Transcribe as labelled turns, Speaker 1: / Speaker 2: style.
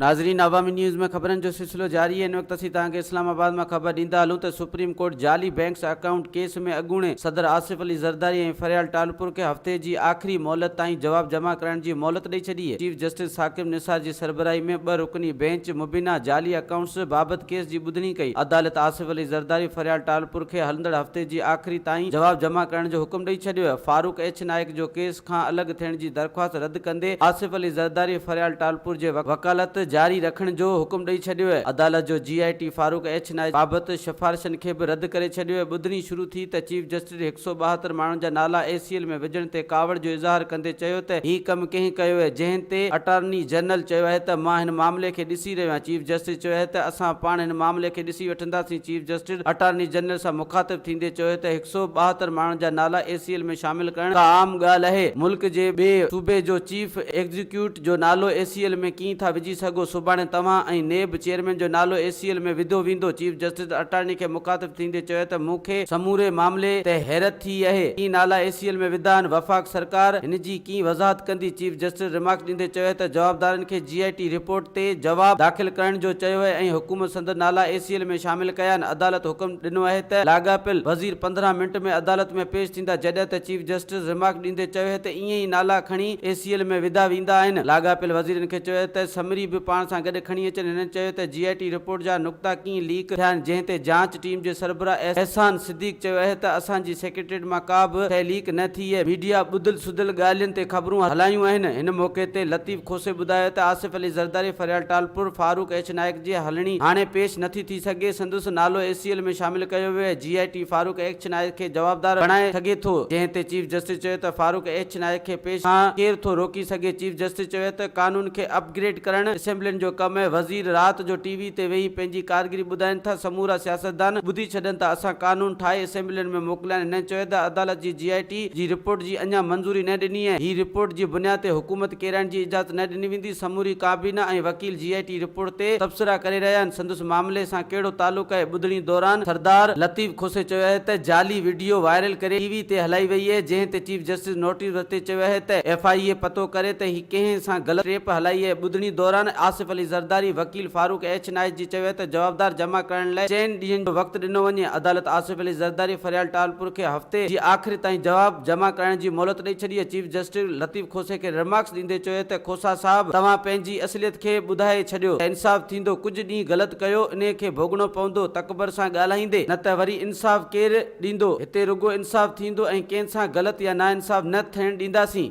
Speaker 1: नाज़रीन, अवामी न्यूज़ में खबरन जो सिलसिलो जारी है। इन वक्त असीं तव्हांखे इस्लामाबाद में खबर ॾींदा हलूं त सुप्रीम कोर्ट जाली बैंक अकाउंट केस में अॻूणे सदर आसिफ अली ज़रदारी ऐं फरियाल टालपुर खे हफ़्ते जी आख़िरी मोहलत ताईं जवाब जमा करण जी मोहलत ॾेई छॾी है। चीफ जस्टिस साकिब निसार जी सरबराही में 2 रुकनी बेंच मुबीना जाली अकाउंट्स बाबत केस जी ॿुधणी कई। अदालत आसिफ अली ज़रदारी फरियाल टालपुर खे हलंदड़ हफ़्ते जी आख़िरी ताईं जवाब जमा करण जो हुकुम ॾेई छॾियो है। फारूक एच नाइक जो केस खां अलॻि थियण जी दरख़्वास्त रद्द कंदे आसिफ अली ज़रदारी फरियाल टालपुर जे वकालत जारी रखण जो हुकुम ॾेई छॾियो है। अदालत जो GIT फारूक एच नाइक बाबति सिफारिशन खे बि रद्द करे छॾियो है। ॿुधणी शुरू थी त चीफ जस्टिस 172 माण्हुनि जा नाला ACL में विझण ते कावड़ जो इज़हार कंदे चयो त ही कमु कंहिं कयो है, जंहिं ते अटॉर्नी जनरल चयो है त मां हिन मामले खे ॾिसी रहियो आहियां। चीफ जस्टिस चयो है त असां पाण हिन मामले खे ॾिसी वठंदासीं। चीफ जस्टिस अटॉर्नी जनरल सां मुखातिब थींदे चयो त 172 माण्हुनि जा नाला ACL में शामिल करण का आम ॻाल्हि आहे। मुल्क जे ॿिए सूबे जो चीफ एग्जीक्यूटिव जो नालो ACL में कीअं था विझी सघो? सुभाणे तव्हां ऐं नेब चेयरमैन जो नालो ACL में विधो वेंदो। चीफ जस्टिस अटॉर्नी खे मुखातिब थींदे चयो त मूंखे समूरे मामले ते हैरत थी आहे। की नाला ACL में विधा आहिनि? वफ़ाक सरकार हिन जी कीअं वज़ाहत कंदी? चीफ जस्टिस रिमार्क ॾींदे चयो त जवाबदारनि खे GIT रिपोर्ट ते जवाब दाख़िल करण जो चयो है ऐं हुकूमत संदर नाला ACL में शामिल कया आहिनि। अदालत हुकुम ॾिनो आहे त लाॻापियल वज़ीर 15 मिंट में अदालत में पेश थींदा। जॾहिं त चीफ जस्टिस रिमार्क ॾींदे चयो है त ईअं ई नाला खणी ACL में विधा वेंदा आहिनि। लाॻापियल वज़ीरनि खे चयो त समरी बि पाण सां गॾु खणी अचनि। हिननि चयो त GIT रिपोर्ट जा नुक़्ता कीअं लीक थिया आहिनि, जंहिं ते जांच टीम जे सरबराह एहसान सिद्दीक़ चयो आहे त असांजी सेक्रेटरीट मां का बि शइ लीक न थी है। मीडिया ॿुधल सुधल ॻाल्हियुनि ते ख़बरूं हलायूं आहिनि। हिन मौक़े ते लतीफ़ खोसे ॿुधायो त आसिफ अली ज़रदारी फरियाल टालपुर फारूक एच नाइक जी हलणी हाणे पेश नथी थी सघे। संदसि नालो ACL में शामिल कयो वियो है। GIT फारूक एच नाइक खे जवाबदार बणाए सघे थो, जंहिं ते चीफ जस्टिस चयो त फारूक एच नाइक खे पेश खां केरु थो रोकी सघे? चीफ जस्टिस चयो त कानून खे अपग्रेड करण असेंबलियुनि जो कम है। वज़ीर रात जो TV ते वेही पंहिंजी कारगिरी ॿुधाइनि था। समूरा सियासतदान ॿुधी छॾनि था असां कानून ठाहे असेंबलियुनि में मोकिलिया। हिन चयो त अदालत जी GIT जी रिपोर्ट जी अञा मंज़ूरी न ॾिनी है। ही रिपोर्ट जी बुनियाद ते हुकूमत केराइण जी इजाज़त न ॾिनी वेंदी। समूरी काबीना ऐं वकील GIT रिपोर्ट ते तबसरा करे रहिया आहिनि। संदसि मामले सां कहिड़ो तालुक़ आहे? ॿुधणी दौरान सरदार लतीफ़ खोसे चयो है त जाली वीडियो वायरल करे TV ते हलाई वई है, जंहिं ते चीफ जस्टिस नोटिस वरिते चयो है त FIA पतो करे त ही कंहिं सां ग़लत टेप हलाई है। ॿुधणी दौरान आसिफ अली ज़रदारी वकील फारूक एच नाइक जी चयो त जवाबदार जमा करण लाइ 4 ॾींहंनि जो वक़्तु ॾिनो वञे। अदालत आसिफ अली ज़रदारी फरियाल टालपुर खे हफ़्ते जी आख़िरी ताईं जवाब जमा करण जी मोहलत ॾेई छॾी है। चीफ जस्टिस लतीफ़ खोसे खे रिमार्क्स ॾींदे चयो त खोसा साहब, तव्हां पंहिंजी असलियत खे ॿुधाए छॾियो त इंसाफ़ थींदो। कुझु ॾींहं ग़लति कयो, इन खे भोगणो पवंदो। तकबर सां ॻाल्हाईंदे न त वरी इंसाफ़ केरु ॾींदो? हिते रुगो इंसाफ़ थींदो ऐं कंहिं सां ग़लति या ना इंसाफ़ न थियण ॾींदासीं।